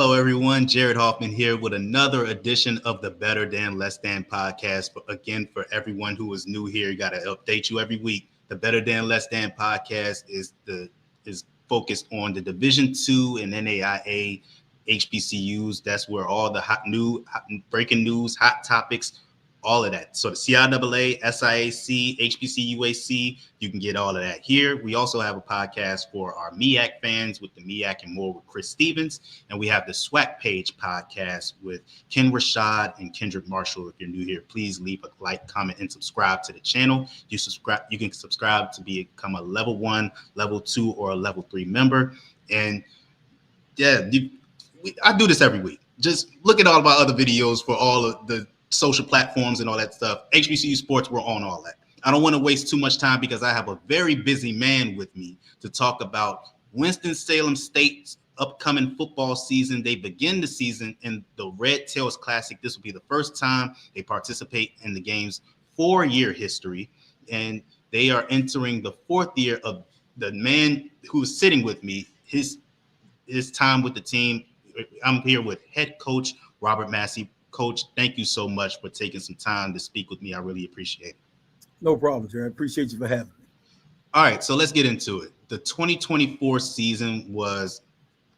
Hello, everyone. Jarrett Hoffman here with another edition of the Better Than Less Than podcast. But again, for everyone who is new here, got to update you every week. The Better Than Less Than podcast is focused on the Division II and NAIA HBCUs. That's where all the breaking news, hot topics, all of that. So the CIAA, SIAC, HBCUAC, you can get all of that here. We also have a podcast for our MEAC fans with the MEAC and more with Chris Stevens. And we have the SWAC page podcast with Ken Rashad and Kendrick Marshall. If you're new here, please leave a like, comment, and subscribe to the channel. You can subscribe to become a level 1, level 2, or a level 3 member. And yeah, I do this every week. Just look at all of our other videos for all of the social platforms and all that stuff. HBCU Sports, we're on all that. I don't want to waste too much time because I have a very busy man with me to talk about Winston-Salem State's upcoming football season. They begin the season in the Red Tails Classic. This will be the first time they participate in the game's 4-year history, and they are entering the 4th year of the man who's sitting with me, his time with the team. I'm here with head coach Robert Massey. Coach, thank you so much for taking some time to speak with me. I really appreciate it. No problem, Jerry. I appreciate you for having me. All right, so let's get into it. The 2024 season was,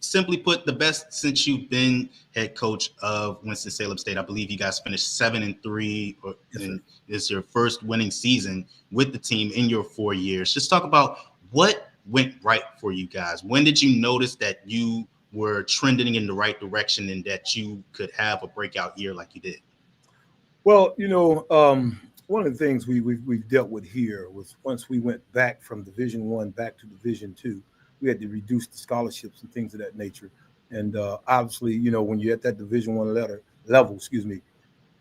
simply put, the best since you've been head coach of Winston-Salem State. I believe you guys finished 7-3, and it's your first winning season with the team in your 4 years. Just talk about what went right for you guys. When did you notice that you were trending in the right direction and that you could have a breakout year like you did? Well, one of the things we've dealt with here was once we went back from Division I back to Division II, we had to reduce the scholarships and things of that nature. And obviously, when you're at that Division I level,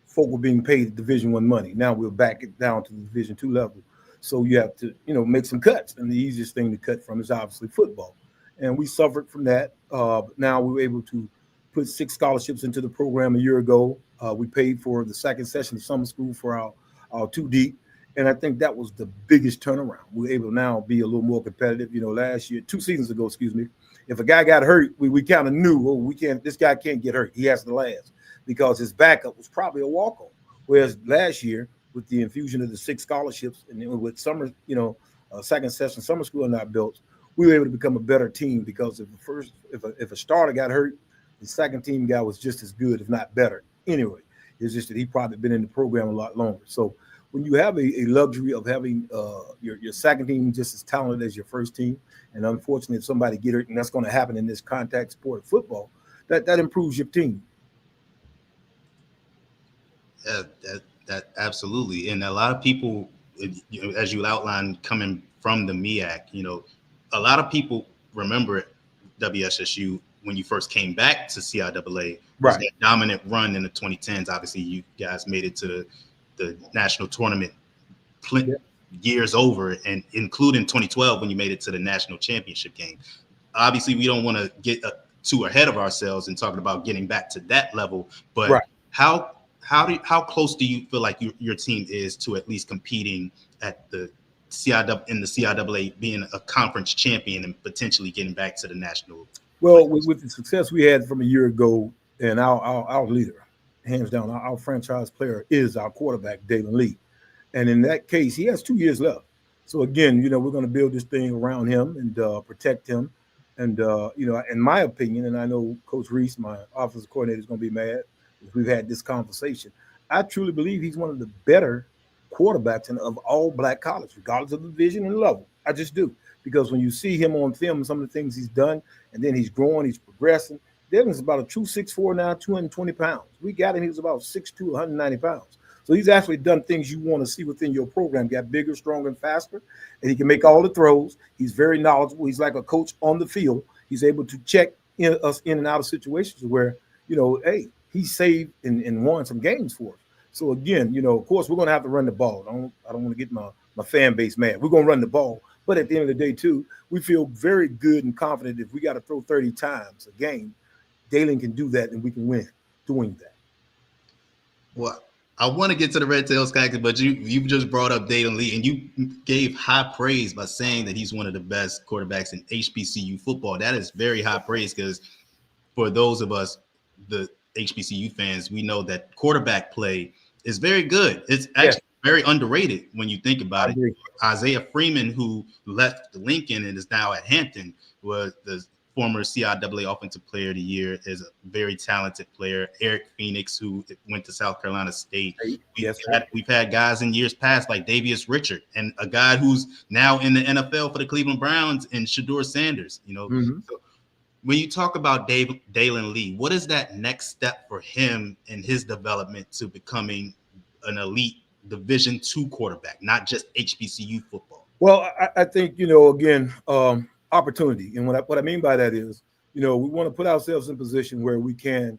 folk were being paid Division I money. Now we're back it down to the Division II level. So you have to, make some cuts. And the easiest thing to cut from is obviously football. And we suffered from that. But now we were able to put 6 scholarships into the program a year ago. We paid for the second session of summer school for our 2 deep. And I think that was the biggest turnaround. We were able to now be a little more competitive. Last year, 2 seasons ago, if a guy got hurt, we kind of knew, this guy can't get hurt. He has to last because his backup was probably a walk-on. Whereas last year, with the infusion of the 6 scholarships and with summer, second session summer school in our belts, we were able to become a better team because if a starter got hurt, the second team guy was just as good, if not better. Anyway, it's just that he probably been in the program a lot longer. So when you have a luxury of having your second team just as talented as your first team, and unfortunately if somebody get hurt, and that's going to happen in this contact sport of football, that improves your team. Yeah, that absolutely. And a lot of people, as you outlined, coming from the MEAC, a lot of people remember WSSU when you first came back to CIAA, was that dominant run in the 2010s. Obviously, you guys made it to the national tournament years over, and including 2012 when you made it to the national championship game. Obviously, we don't want to get too ahead of ourselves and talking about getting back to that level, but how close do you feel like your team is to at least competing at the CIAA, being a conference champion and potentially getting back to the national? Well, with the success we had from a year ago, and our leader, hands down, our franchise player is our quarterback, Dalen Lee. And in that case, he has 2 years left. So again, we're going to build this thing around him and protect him. And, in my opinion, and I know Coach Reese, my offensive coordinator, is going to be mad if we've had this conversation. I truly believe he's one of the better quarterbacks of all black colleges, regardless of the division and level. I just do. Because when you see him on film, some of the things he's done, and then he's growing, he's progressing. Devin's about a true 6'4" now, 220 pounds. We got him, he was about 6'2", 190 pounds. So he's actually done things you want to see within your program, got bigger, stronger, and faster, and he can make all the throws. He's very knowledgeable. He's like a coach on the field. He's able to check us in and out of situations where, hey, he saved and won some games for us. So again, of course, we're going to have to run the ball. I don't want to get my fan base mad. We're going to run the ball. But at the end of the day, too, we feel very good and confident if we got to throw 30 times a game, Dalen can do that and we can win doing that. Well, I want to get to the Red Tails Cactus, but you just brought up Dalen Lee, and you gave high praise by saying that he's one of the best quarterbacks in HBCU football. That is very high praise because for those of us, the HBCU fans, we know that quarterback play is very good. It's actually very underrated when you think about it. Isaiah Freeman, who left Lincoln and is now at Hampton, was the former CIAA Offensive Player of the Year, is a very talented player. Eric Phoenix, who went to South Carolina State. We've had guys in years past like Davius Richard, and a guy who's now in the NFL for the Cleveland Browns, and Shedeur Sanders. So when you talk about Dalen Lee, what is that next step for him in his development to becoming an elite Division II quarterback, not just HBCU football? Well, I think, again, opportunity. And what I mean by that is, we want to put ourselves in a position where we can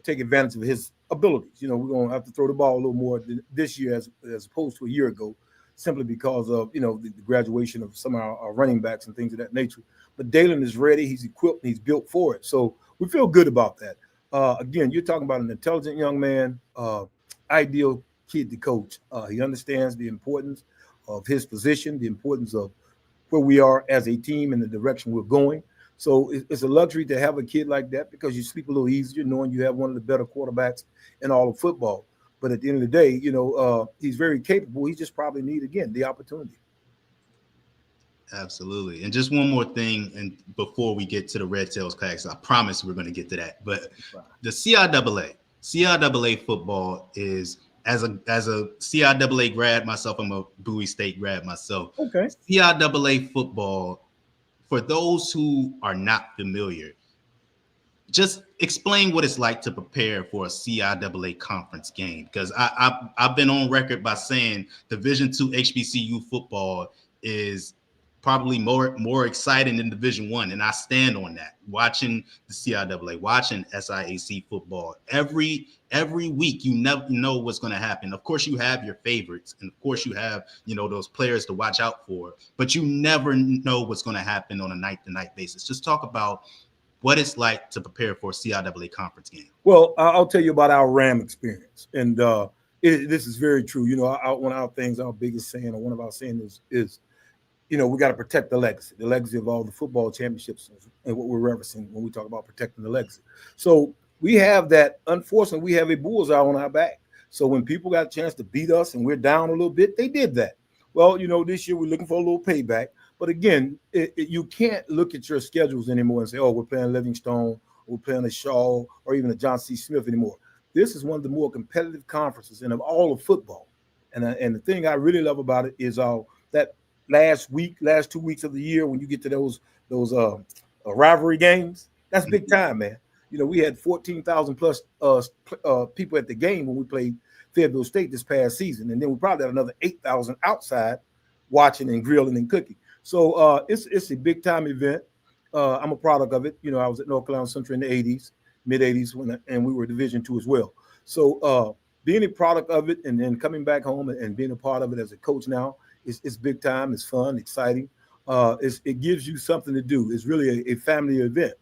take advantage of his abilities. We're going to have to throw the ball a little more this year as opposed to a year ago, simply because of, the graduation of some of our running backs and things of that nature. But Dalen is ready. He's equipped. He's built for it. So we feel good about that. Again, you're talking about an intelligent young man, ideal kid to coach. He understands the importance of his position, the importance of where we are as a team and the direction we're going. So it's a luxury to have a kid like that, because you sleep a little easier knowing you have one of the better quarterbacks in all of football. But at the end of the day, he's very capable. He just probably need, again, the opportunity. Absolutely. And just one more thing, and before we get to the Red Tails class, I promise we're going to get to that. But the CIAA football is, as a CIAA grad myself, I'm a Bowie State grad myself. Okay. CIAA football, for those who are not familiar, just explain what it's like to prepare for a CIAA conference game, because I've been on record by saying Division II HBCU football is probably more exciting than Division I, and I stand on that. Watching the CIAA, watching SIAC football, every week, you never know what's going to happen. Of course, you have your favorites, and of course, you have those players to watch out for, but you never know what's going to happen on a night-to-night basis. Just talk about what it's like to prepare for a CIAA conference game. Well, I'll tell you about our RAM experience, and this is very true. One of our things, our biggest saying, or one of our sayings is we got to protect the legacy of all the football championships, and what we're referencing when we talk about protecting the legacy. So we have that. Unfortunately, we have a bullseye on our back. So when people got a chance to beat us and we're down a little bit, they did that. Well, this year we're looking for a little payback. But again, you can't look at your schedules anymore and say, oh, we're playing Livingstone, or we're playing a Shaw, or even a John C. Smith anymore. This is one of the more competitive conferences in all of football. And the thing I really love about it is that last 2 weeks of the year, when you get to those rivalry games, that's big time, man. We had 14,000 plus people at the game when we played Fayetteville State this past season, and then we probably had another 8,000 outside watching and grilling and cooking. So it's a big time event. I'm a product of it. I was at North Carolina Central in the 80s, mid 80s, and we were Division II as well. So being a product of it, and then coming back home and being a part of it as a coach now, it's big time. It's fun, exciting. It gives you something to do. It's really a family event.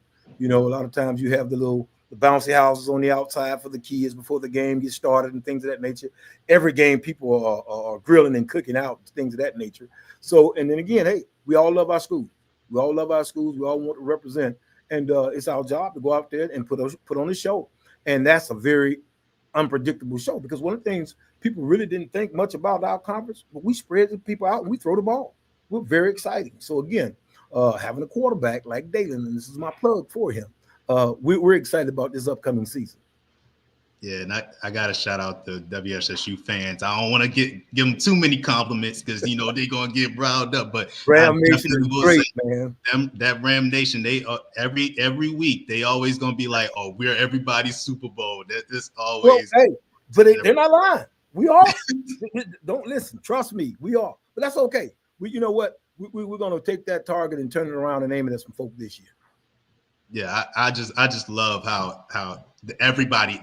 A lot of times you have the bouncy houses on the outside for the kids before the game gets started and things of that nature. Every game, people are grilling and cooking out, things of that nature. So, and then again, hey, we all love our schools. We all love our schools. We all want to represent. And it's our job to go out there and put on a show. And that's a very unpredictable show, because one of the things people really didn't think much about our conference, but we spread the people out and we throw the ball. We're very exciting. So again, having a quarterback like Dalen, and this is my plug for him, we're excited about this upcoming season. Yeah, and I got to shout out the WSSU fans. I don't want to give them too many compliments, because they're gonna get riled up. But Ram Nation is great, man. That Ram Nation, they every week they always gonna be like, "Oh, we're everybody's Super Bowl." That's always. Well, hey, but they're not lying. We are. Don't listen. Trust me, we are. But that's okay. You know what? We're gonna take that target and turn it around and aim it at some folk this year. Yeah, I just love how everybody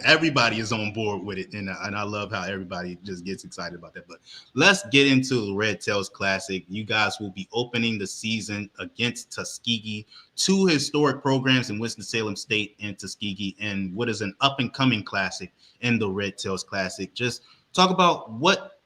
is on board with it, and I love how everybody just gets excited about that. But let's get into the Red Tails Classic. You guys will be opening the season against Tuskegee, two historic programs in Winston-Salem State and Tuskegee, and what is an up and coming classic in the Red Tails Classic. Just talk about what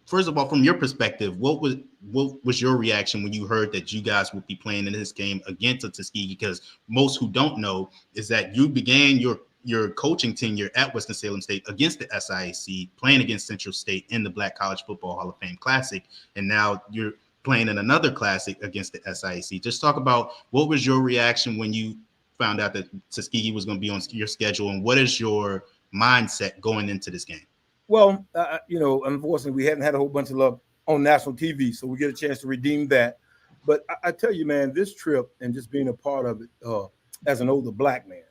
first of all, from your perspective, what was your reaction when you heard that you guys would be playing in this game against a Tuskegee? Because most who don't know is that you began your coaching tenure at Winston-Salem State against the SIAC, playing against Central State in the Black College Football Hall of Fame Classic, and now you're playing in another classic against the SIAC. Just talk about what was your reaction when you found out that Tuskegee was going to be on your schedule, and what is your mindset going into this game? Well, unfortunately, we haven't had a whole bunch of love on national TV, so we get a chance to redeem that. But I tell you, man, this trip and just being a part of it as an older Black man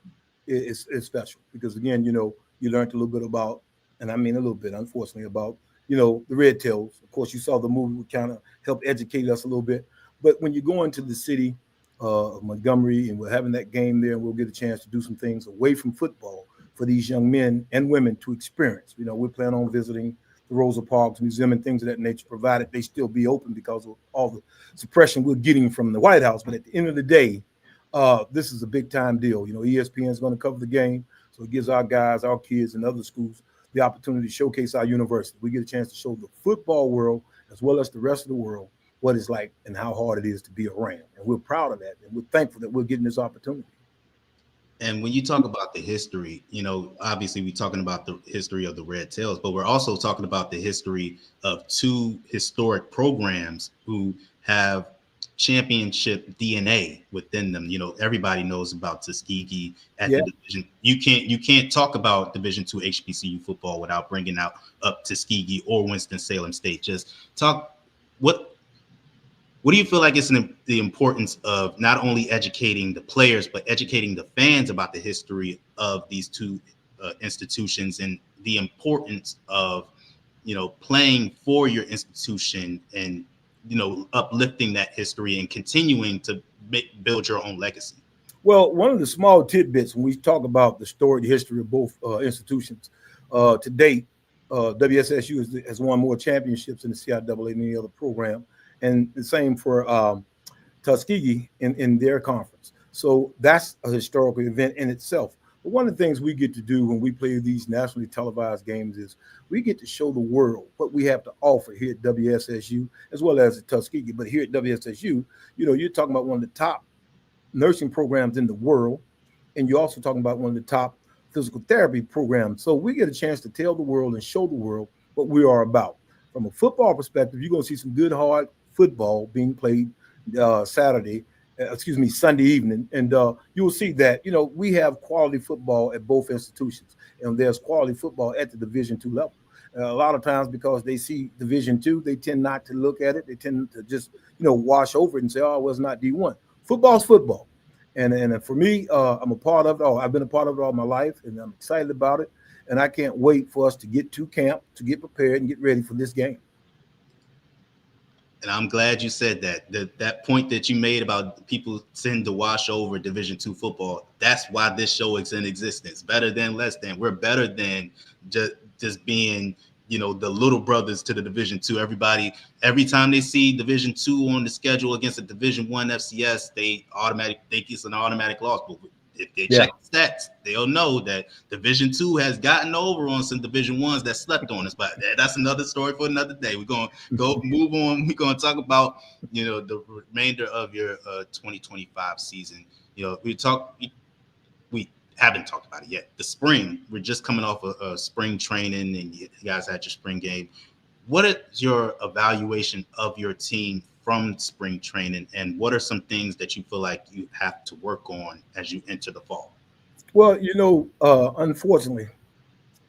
is special because, again, you learned a little bit about, and I mean a little bit, unfortunately, about, the Red Tails. Of course, you saw the movie would kind of help educate us a little bit. But when you go into the city of Montgomery and we're having that game there, we'll get a chance to do some things away from football for these young men and women to experience. We plan on visiting the Rosa Parks Museum and things of that nature, provided they still be open because of all the suppression we're getting from the White House. But at the end of the day, this is a big time deal. ESPN is going to cover the game, so it gives our guys, our kids, and other schools the opportunity to showcase our university. We get a chance to show the football world as well as the rest of the world what it's like and how hard it is to be a Ram. And we're proud of that, and we're thankful that we're getting this opportunity. And when you talk about the history, obviously we're talking about the history of the Red Tails, but we're also talking about the history of two historic programs who have championship DNA within them. Everybody knows about Tuskegee at the division. You can't talk about Division II HBCU football without bringing up Tuskegee or Winston-Salem State. Just talk what do you feel like is the importance of not only educating the players, but educating the fans about the history of these two institutions and the importance of, playing for your institution and, uplifting that history and continuing to build your own legacy? Well, one of the small tidbits when we talk about the storied history of both institutions, to date, WSSU has won more championships in the CIAA than any other program. And the same for Tuskegee in their conference. So that's a historical event in itself. But one of the things we get to do when we play these nationally televised games is we get to show the world what we have to offer here at WSSU, as well as at Tuskegee. But here at WSSU, you're talking about one of the top nursing programs in the world, and you're also talking about one of the top physical therapy programs. So we get a chance to tell the world and show the world what we are about. From a football perspective, you're going to see some good, hard football being played Sunday evening. And you'll see that, we have quality football at both institutions. And there's quality football at the Division II level. A lot of times because they see Division II, they tend not to look at it. They tend to just, wash over it and say, oh, well, it's not D1. Football's football. And for me, I'm a part of it all. I've been a part of it all my life, and I'm excited about it. And I can't wait for us to get to camp, to get prepared and get ready for this game. And I'm glad you said that. That point that you made about people tend to wash over Division II football, that's why this show is in existence. Better than, less than. We're better than just being, the little brothers to the Division II. Everybody, every time they see Division II on the schedule against a Division I FCS, they think it's an automatic loss. But if they check the stats, they'll know that Division II has gotten over on some Division I's that slept on us. But that's another story for another day. We're going to go move on. We're going to talk about, the remainder of your 2025 season. We haven't talked about it yet. The spring, we're just coming off a spring training, and you guys had your spring game. What is your evaluation of your team from spring training, and what are some things that you feel like you have to work on as you enter the fall? Well, unfortunately,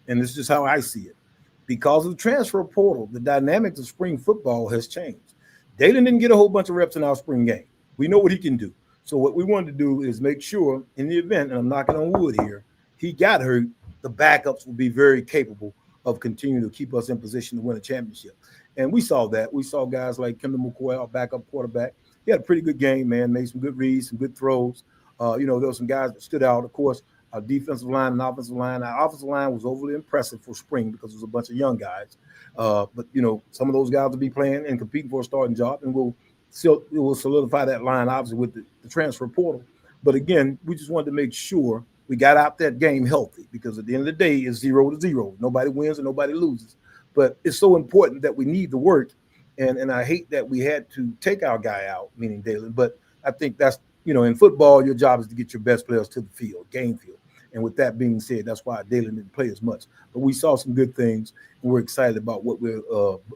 and this is just how I see it, because of the transfer portal, the dynamics of spring football has changed. Dayton didn't get a whole bunch of reps in our spring game. We know what he can do. So what we wanted to do is make sure in the event, and I'm knocking on wood here, he got hurt, the backups will be very capable of continuing to keep us in position to win a championship. And we saw that. We saw guys like Kendall McCoy, our backup quarterback. He had a pretty good game, man, made some good reads, some good throws. There were some guys that stood out. Of course, our defensive line and offensive line. Our offensive line was overly impressive for spring because it was a bunch of young guys. But some of those guys will be playing and competing for a starting job, and we'll solidify that line, obviously, with the transfer portal. But again, we just wanted to make sure we got out that game healthy, because at the end of the day, it's 0-0. Nobody wins and nobody loses. But it's so important that we need the work. And I hate that we had to take our guy out, meaning Dalen. But I think that's, in football, your job is to get your best players to the field, game field. And with that being said, that's why Dalen didn't play as much. But we saw some good things, and we're excited about what we're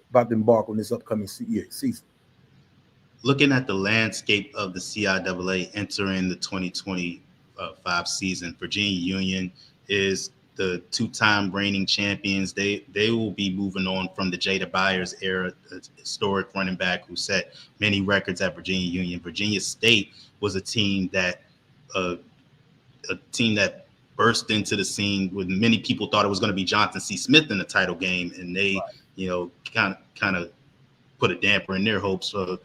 about to embark on this upcoming season. Looking at the landscape of the CIAA entering the 2025 season, Virginia Union is the two-time reigning champions. They will be moving on from the Jada Byers era, a historic running back who set many records at Virginia Union. Virginia State was a team that burst into the scene when many people thought it was going to be Johnson C. Smith in the title game, and they, kind of put a damper in their hopes of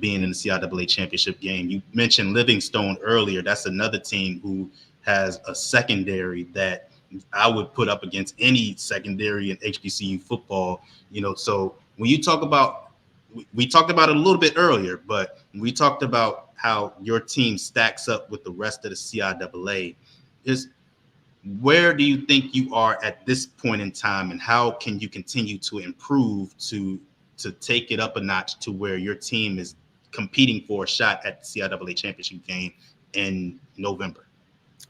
being in the CIAA championship game. You mentioned Livingstone earlier. That's another team who has a secondary that I would put up against any secondary in HBCU football. So when you talk about, we talked about it a little bit earlier, but we talked about how your team stacks up with the rest of the CIAA. Where do you think you are at this point in time, and how can you continue to improve to take it up a notch to where your team is competing for a shot at the CIAA championship game in November?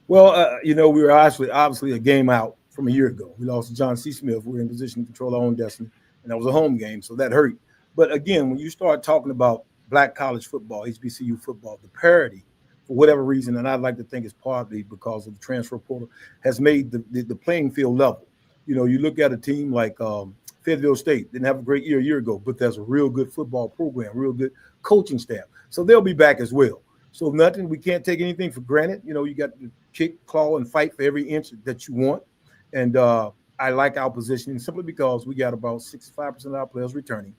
Well, we were obviously a game out from a year ago. We lost to John C. Smith. We were in position to control our own destiny, and that was a home game, so that hurt. But again, when you start talking about black college football, HBCU football, the parity, for whatever reason, and I'd like to think it's partly because of the transfer portal, has made the playing field level. You look at a team like Fayetteville State, didn't have a great year a year ago, but there's a real good football program, real good coaching staff. So they'll be back as well. So we can't take anything for granted. You got to kick, claw, and fight for every inch that you want. And I like our positioning simply because we got about 65% of our players returning,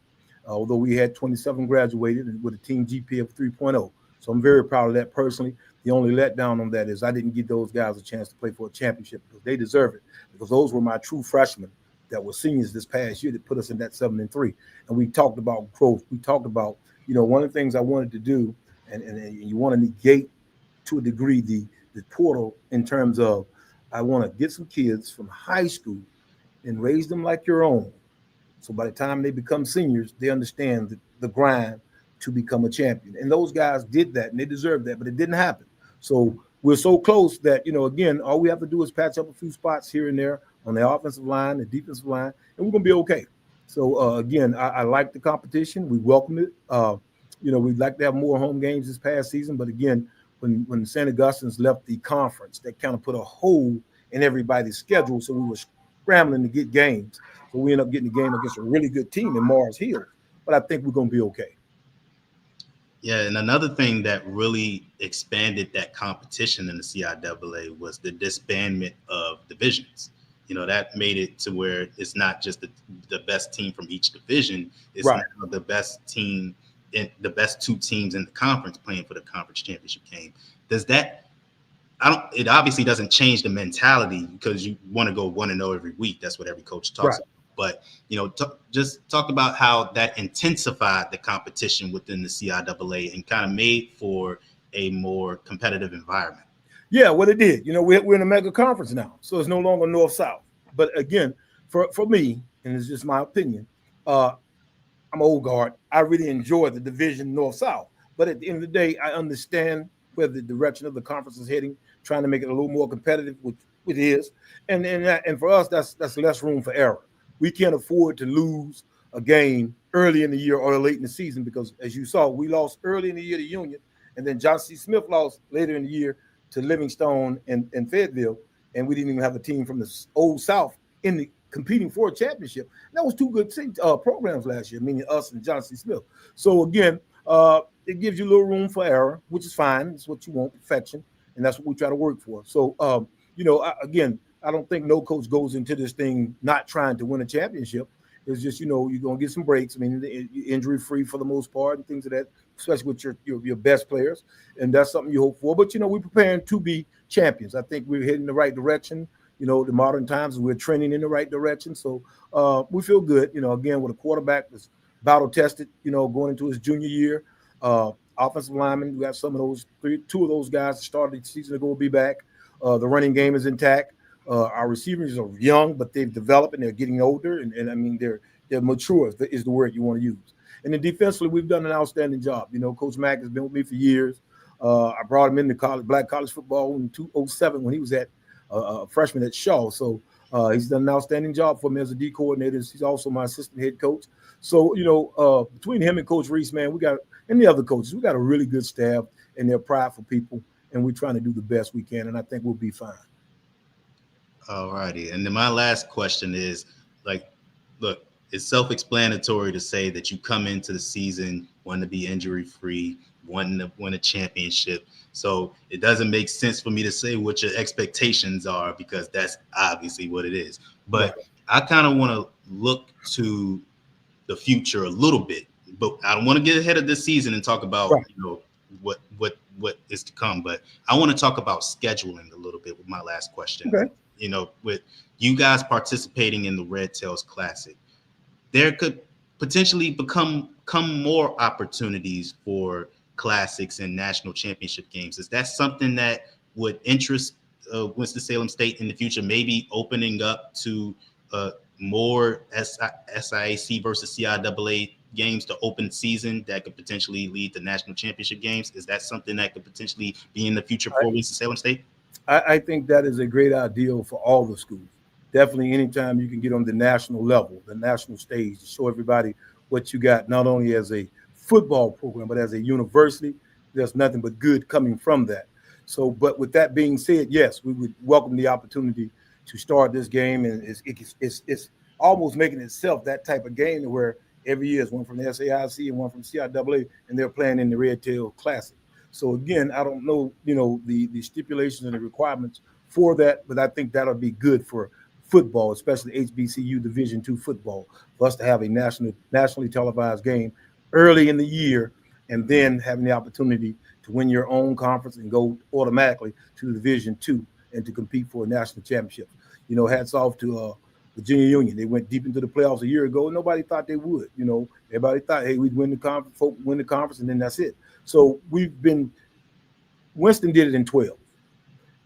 although we had 27 graduated with a team GPA of 3.0. So I'm very proud of that personally. The only letdown on that is I didn't give those guys a chance to play for a championship because they deserve it, because those were my true freshmen that were seniors this past year that put us in that 7-3. And we talked about growth. We talked about, one of the things I wanted to do, and you want to negate to a degree the portal in terms of I want to get some kids from high school and raise them like your own. So by the time they become seniors, they understand the grind to become a champion. And those guys did that, and they deserved that, but it didn't happen. So we're so close that, again, all we have to do is patch up a few spots here and there on the offensive line, the defensive line, and we're going to be okay. So, again, I like the competition. We welcome it. We'd like to have more home games this past season, but again, when St. Augustine's left the conference, that kind of put a hole in everybody's schedule, so we were scrambling to get games. So we ended up getting a game against a really good team in Mars Hill, but I think we're going to be okay. Yeah, and another thing that really expanded that competition in the CIAA was the disbandment of divisions. That made it to where it's not just the best team from each division. It's right. Now the best team, the best two teams in the conference playing for the conference championship game. It obviously doesn't change the mentality because you want to go 1-0 every week. That's what every coach talks about. But, just talk about how that intensified the competition within the CIAA and kind of made for a more competitive environment. Yeah, well, it did. We're in a mega conference now, so it's no longer north-south. But again, for me, and it's just my opinion, I'm old guard. I really enjoy the division north-south. But at the end of the day, I understand where the direction of the conference is heading, trying to make it a little more competitive, which it is. And for us, that's less room for error. We can't afford to lose a game early in the year or late in the season because, as you saw, we lost early in the year to Union, and then John C. Smith lost later in the year to Livingstone and Fayetteville, and we didn't even have a team from the Old South in the competing for a championship. And that was two good programs last year, meaning us and John C. Smith. So, again, it gives you a little room for error, which is fine. It's what you want, perfection, and that's what we try to work for. So, I don't think no coach goes into this thing not trying to win a championship. It's just, you're going to get some breaks. I mean, injury-free for the most part and things of that, especially with your best players. And that's something you hope for. But, we're preparing to be champions. I think we're heading in the right direction. The modern times, we're trending in the right direction. So we feel good, again, with a quarterback that's battle-tested, going into his junior year. Offensive linemen, we got two of those guys that started the season ago will be back. The running game is intact. Our receivers are young, but they've developed and they're getting older, and I mean they're mature is the word you want to use. And then defensively, we've done an outstanding job. You know, Coach Mack has been with me for years. I brought him into black college football in 2007 when he was at a freshman at Shaw. So he's done an outstanding job for me as a D coordinator. He's also my assistant head coach. So, you know, between him and Coach Reese, man, and the other coaches, we got a really good staff, and they're prideful people, and we're trying to do the best we can, and I think we'll be fine. All righty. And then my last question is, like, look, it's self-explanatory to say that you come into the season wanting to be injury-free, wanting to win a championship. So it doesn't make sense for me to say what your expectations are, because that's obviously what it is. But right. I kind of want to look to the future a little bit, but I don't want to get ahead of this season and talk about, right, you know, what is to come. But I want to talk about scheduling a little bit with my last question. Okay. You know, with you guys participating in the Red Tails Classic, there could potentially become more opportunities for classics and national championship games. Is that something that would interest Winston-Salem State in the future, maybe opening up to more SIAC versus CIAA games to open season that could potentially lead to national championship games? Is that something that could potentially be in the future for Winston-Salem State? I think that is a great ideal for all the schools. Definitely anytime you can get on the national level, the national stage, to show everybody what you got, not only as a football program, but as a university, there's nothing but good coming from that. So, but with that being said, yes, we would welcome the opportunity to start this game. And it's almost making itself that type of game where every year is one from the SAIC and one from CIAA, and they're playing in the Red Tail Classic. So again, I don't know, you know, the stipulations and the requirements for that, but I think that'll be good for football, especially HBCU Division II football, for us to have a nationally televised game early in the year, and then having the opportunity to win your own conference and go automatically to the Division II and to compete for a national championship. You know, hats off to Virginia Union. They went deep into the playoffs a year ago. Nobody thought they would. You know, everybody thought, hey, we'd win the conference, and then that's it. So Winston did it in 12.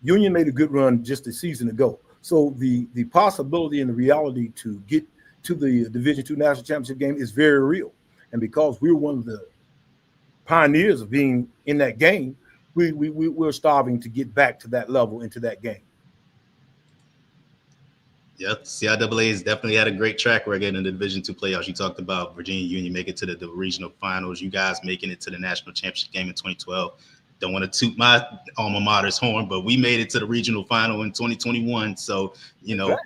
Union made a good run just a season ago. So the possibility and the reality to get to the Division II National Championship game is very real. And because we were one of the pioneers of being in that game, we're starving to get back to that level, into that game. Yep, CIAA has definitely had a great track record in the Division II playoffs. You talked about Virginia Union making it to the regional finals. You guys making it to the national championship game in 2012. Don't want to toot my alma mater's horn, but we made it to the regional final in 2021. So, you know,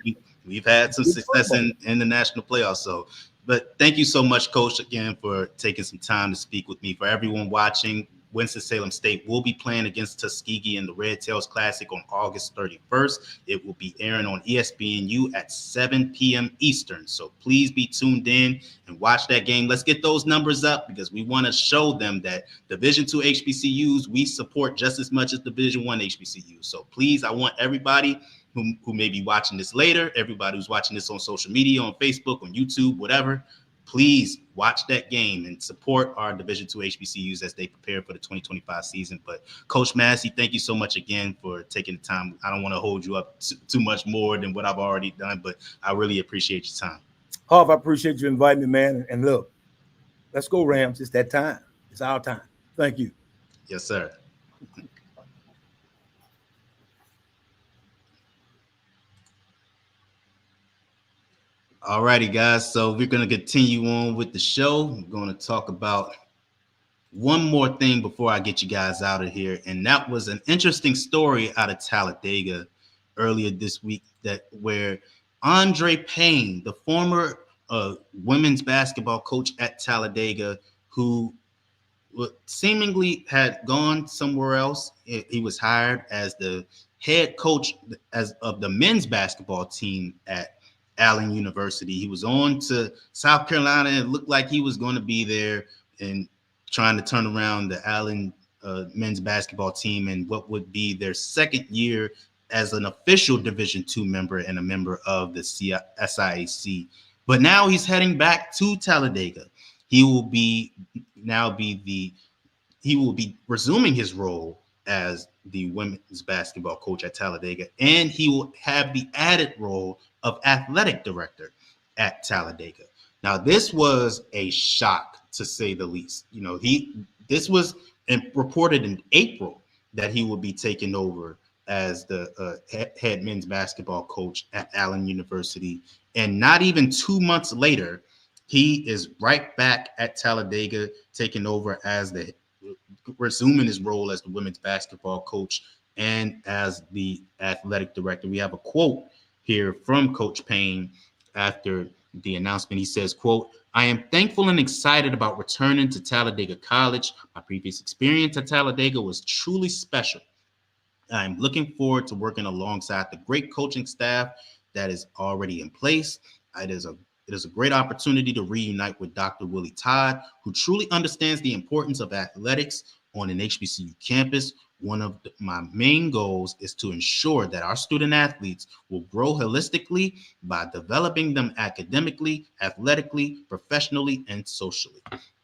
we've had some success in the national playoffs. So, but thank you so much, Coach, again, for taking some time to speak with me. For everyone watching, Winston-Salem State will be playing against Tuskegee in the Red Tails Classic on August 31st. It will be airing on ESPNU at 7 p.m. Eastern. So please be tuned in and watch that game. Let's get those numbers up, because we want to show them that Division II HBCUs, we support just as much as Division I HBCUs. So please, I want everybody who may be watching this later, everybody who's watching this on social media, on Facebook, on YouTube, whatever, please watch that game and support our Division II HBCUs as they prepare for the 2025 season. But Coach Massey, thank you so much again for taking the time. I don't want to hold you up too much more than what I've already done, but I really appreciate your time. Harv, I appreciate you inviting me, man. And look, let's go, Rams. It's that time. It's our time. Thank you. Yes, sir. All righty, guys. So we're going to continue on with the show. We're going to talk about one more thing before I get you guys out of here. And that was an interesting story out of Talladega earlier this week, where Andre Payne, the former women's basketball coach at Talladega, who seemingly had gone somewhere else. He was hired as the head coach of the men's basketball team at Allen University. He was on to South Carolina, and it looked like he was going to be there and trying to turn around the Allen men's basketball team in what would be their second year as an official Division II member and a member of the SIAC. But now he's heading back to Talladega. He will be resuming his role as the women's basketball coach at Talladega, and he will have the added role of athletic director at Talladega. Now, this was a shock to say the least. This was reported in April that he would be taking over as the head men's basketball coach at Allen University, and not even 2 months later, he is right back at Talladega, taking over as resuming his role as the women's basketball coach and as the athletic director. We have a quote here from Coach Payne after the announcement. He says, quote, "I am thankful and excited about returning to Talladega College. My previous experience at Talladega was truly special. I'm looking forward to working alongside the great coaching staff that is already in place. It is a great opportunity to reunite with Dr. Willie Todd, who truly understands the importance of athletics on an HBCU campus. One of my main goals is to ensure that our student athletes will grow holistically by developing them academically, athletically, professionally, and socially."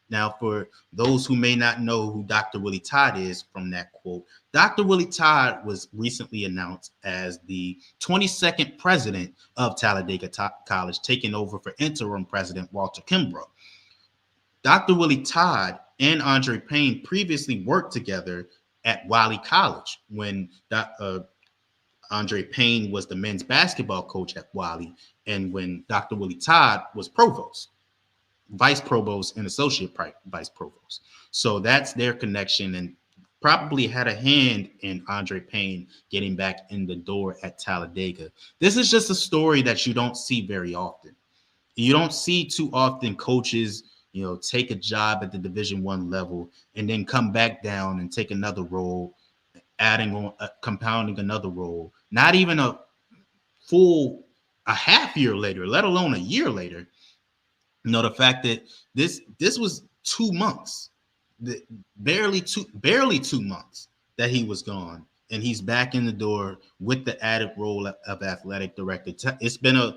Now, for those who may not know who Dr. Willie Todd is from that quote, Dr. Willie Todd was recently announced as the 22nd president of Talladega College, taking over for interim president Walter Kimbrough. Dr. Willie Todd and Andre Payne previously worked together at Wiley College when Andre Payne was the men's basketball coach at Wiley, and when Dr. Willie Todd was provost, vice provost, and associate vice provost. So that's their connection, and probably had a hand in Andre Payne getting back in the door at Talladega. This is just a story that you don't see very often. You don't see too often coaches, take a job at the Division I level and then come back down and take another role, adding on, compounding another role. Not even a half year later, let alone a year later. The fact that this was 2 months, barely 2 months that he was gone, and he's back in the door with the added role of athletic director. It's been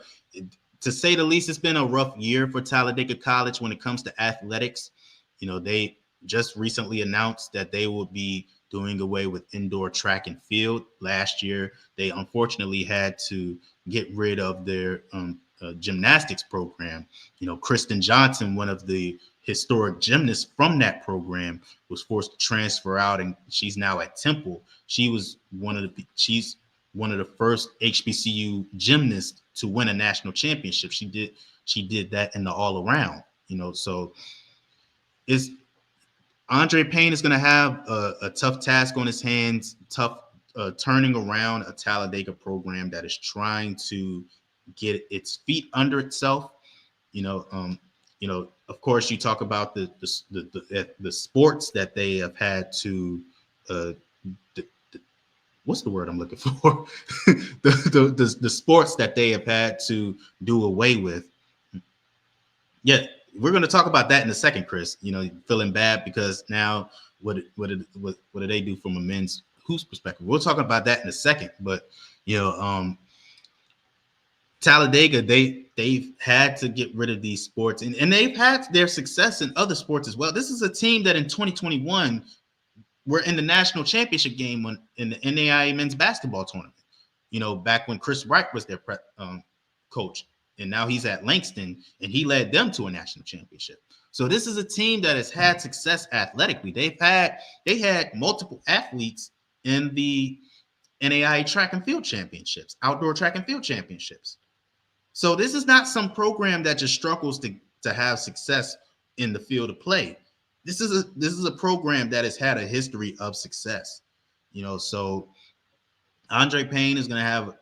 to say the least, it's been a rough year for Talladega College when it comes to athletics. They just recently announced that they will be doing away with indoor track and field. Last year, they unfortunately had to get rid of their gymnastics program. Kristen Johnson, one of the historic gymnasts from that program, was forced to transfer out, and she's now at Temple. She's one of the first HBCU gymnasts to win a national championship. She did that in the all around. So Andre Payne is going to have a tough task on his hands, turning around a Talladega program that is trying to get its feet under itself. Of course, you talk about the sports that they have had to what's the word I'm looking for? the sports that they have had to do away with. Yeah, we're going to talk about that in a second, Chris. Feeling bad because now what do they do from a men's hoops perspective? We'll talk about that in a second. But Talladega, they've had to get rid of these sports, and they've had their success in other sports as well. This is a team that in 2021 were in the national championship game in the NAIA men's basketball tournament. Back when Chris Wright was their coach, and now he's at Langston, and he led them to a national championship. So this is a team that has had success athletically. They had multiple athletes in the NAIA track and field championships, outdoor track and field championships. So this is not some program that just struggles to have success in the field of play. This is a program that has had a history of success. So Andre Payne is going to have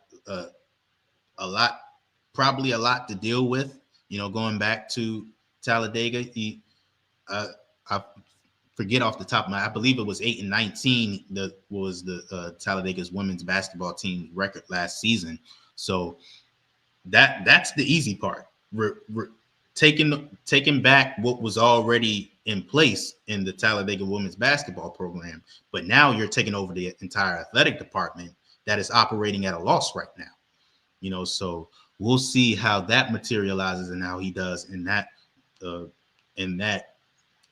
probably a lot to deal with, going back to Talladega. I forget off the top of my, I believe it was 8-19 that was the Talladega's women's basketball team record last season. So that's the easy part. We're taking back what was already in place in the Talladega women's basketball program, but now you're taking over the entire athletic department that is operating at a loss right now. So we'll see how that materializes and how he does in that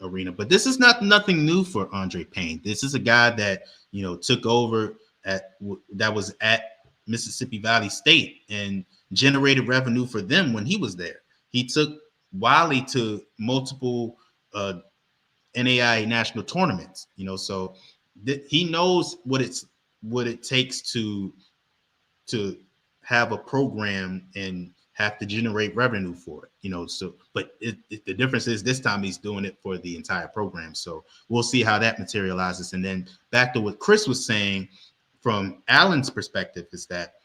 arena. But this is nothing new for Andre Payne. This is a guy that, took over that was at Mississippi Valley State and generated revenue for them when he was there. He took Wiley to multiple NAIA national tournaments, so he knows what it takes to have a program and have to generate revenue for it, so but the difference is this time he's doing it for the entire program. So we'll see how that materializes. And then back to what Chris was saying from Allen's perspective is that,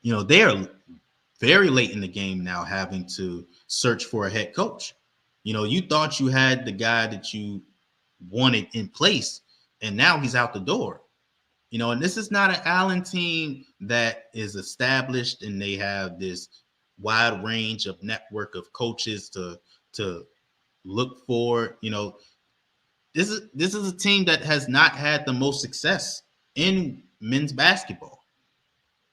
they are very late in the game now having to search for a head coach. You thought you had the guy that you wanted in place, and now he's out the door. And this is not an Allen team that is established and they have this wide range of network of coaches to look for. This is a team that has not had the most success in men's basketball.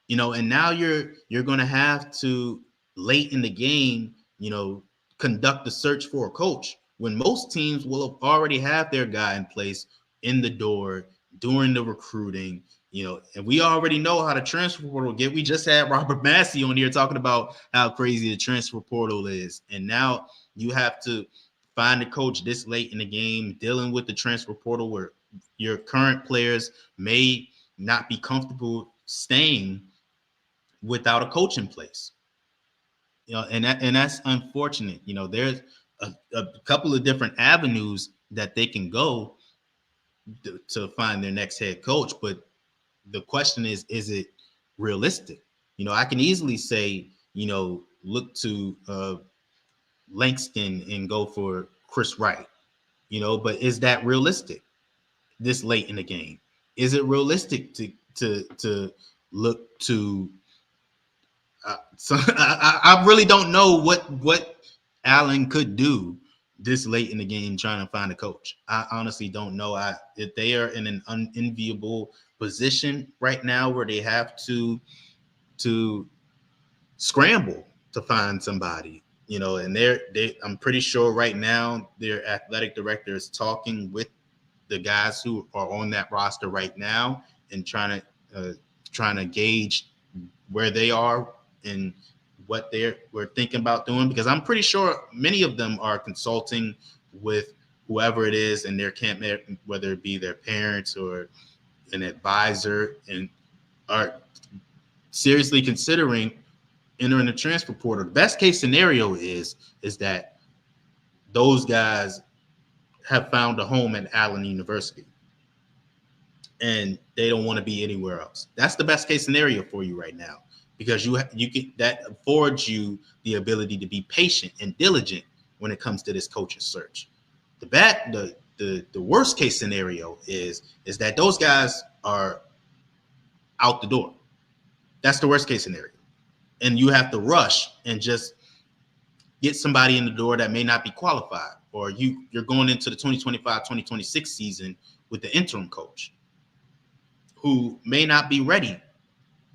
And now you're going to have to late in the game, conduct a search for a coach when most teams will have already have their guy in place in the door during the recruiting, and we already know how the transfer portal get. We just had Robert Massey on here talking about how crazy the transfer portal is. And now you have to find a coach this late in the game, dealing with the transfer portal where your current players may not be comfortable staying without a coach in place. And that's unfortunate. There's a couple of different avenues that they can go to find their next head coach, but the question is it realistic? I can easily say, look to Langston and go for Chris Wright, but is that realistic this late in the game? Is it realistic to look to so I really don't know what Allen could do this late in the game trying to find a coach. I honestly don't know. If they are in an unenviable position right now where they have to scramble to find somebody, and I'm pretty sure right now their athletic director is talking with the guys who are on that roster right now and trying to gauge where they are and what we're thinking about doing, because I'm pretty sure many of them are consulting with whoever it is in their camp, whether it be their parents or an advisor, and are seriously considering entering the transfer portal. The best case scenario is that those guys have found a home at Allen University and they don't want to be anywhere else. That's the best case scenario for you right now, because you can, that affords you the ability to be patient and diligent when it comes to this coaching search. The worst case scenario is that those guys are out the door. That's the worst case scenario. And you have to rush and just get somebody in the door that may not be qualified, or you're going into the 2025-2026 season with the interim coach who may not be ready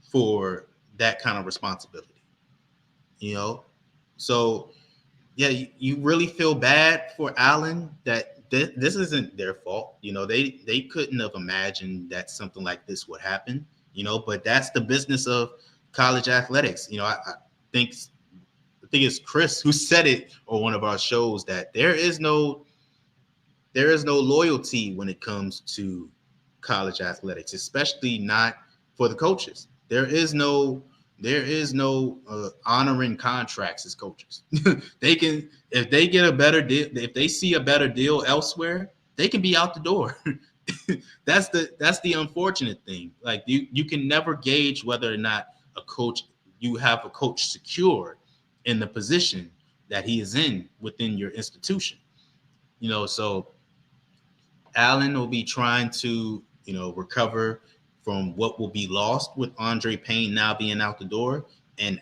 for that kind of responsibility, So, yeah, you really feel bad for Allen that this isn't their fault. They couldn't have imagined that something like this would happen, but that's the business of college athletics. I think it's Chris who said it on one of our shows that there is no loyalty when it comes to college athletics, especially not for the coaches. There is no honoring contracts as coaches. They can, if they get a better deal, if they see a better deal elsewhere, they can be out the door. That's the unfortunate thing. Like you can never gauge whether or not you have a coach secure in the position that he is in within your institution. So Allen will be trying to, recover from what will be lost with Andre Payne now being out the door. And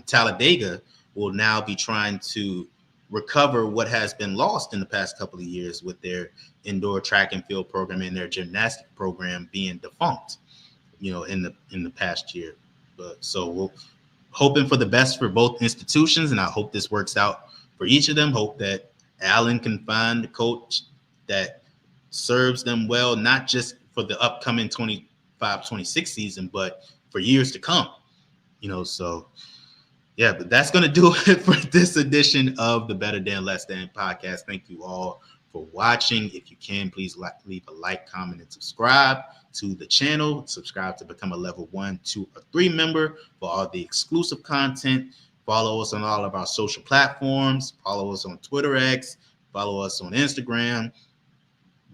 Talladega will now be trying to recover what has been lost in the past couple of years with their indoor track and field program and their gymnastic program being defunct, in the past year. So we're hoping for the best for both institutions, and I hope this works out for each of them, hope that Allen can find a coach that serves them well, not just for the upcoming 25-26 season, but for years to come. So yeah, but that's going to do it for this edition of the Better Than Less Than podcast. Thank you all for watching. If you can, please leave a like, comment, and subscribe to the channel. Subscribe to become a level 1, 2, or 3 member for all the exclusive content. Follow us on all of our social platforms. Follow us on Twitter X. Follow us on Instagram.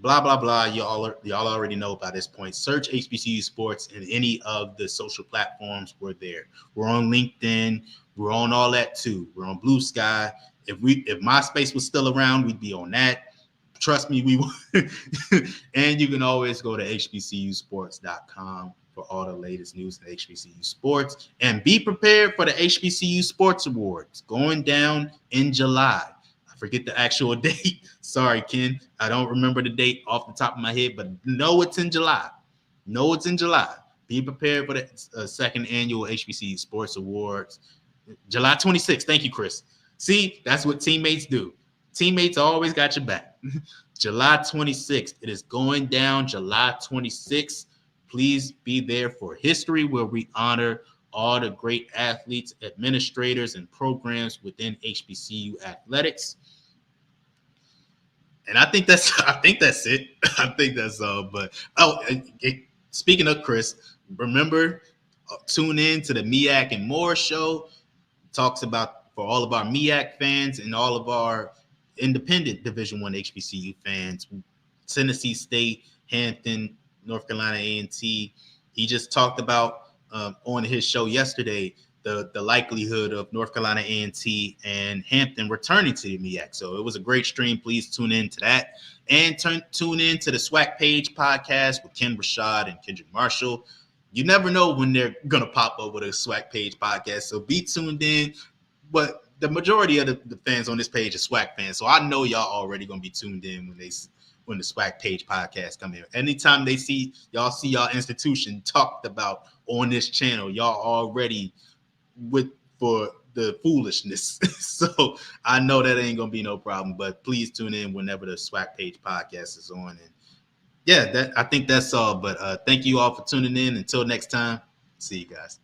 Blah, blah, blah. Y'all already know by this point. Search HBCU Sports in any of the social platforms. We're there. We're on LinkedIn. We're on all that too. We're on Blue Sky. If MySpace was still around, we'd be on that. Trust me, we would. And you can always go to hbcusports.com for all the latest news in HBCU sports. And be prepared for the HBCU Sports Awards going down in July. I forget the actual date. Sorry, Ken. I don't remember the date off the top of my head, but know it's in July. Be prepared for the second annual HBCU Sports Awards. July 26th. Thank you, Chris. See, that's what teammates do. Teammates always got your back. July 26th. It is going down July 26th. Please be there for history, where we honor all the great athletes, administrators, and programs within HBCU athletics. And I think that's it. I think that's all. But speaking of Chris, remember, tune in to the MEAC and More show. Talks about, for all of our MEAC fans and all of our independent Division I HBCU fans, Tennessee State, Hampton, North Carolina A&T. He just talked about on his show yesterday the likelihood of North Carolina A&T and Hampton returning to the MEAC. So it was a great stream. Please tune in to that. And tune in to the SWAC Page podcast with Ken Rashad and Kendrick Marshall. You never know when they're going to pop up with a SWAC Page podcast, so be tuned in. But the majority of the fans on this page are SWAC fans, so I know y'all already going to be tuned in when the SWAC Page podcast come in. Anytime they see y'all institution talked about on this channel, y'all already for the foolishness. So I know that ain't going to be no problem, but please tune in whenever the SWAC Page podcast is on. And yeah, I think that's all. But thank you all for tuning in. Until next time, see you guys.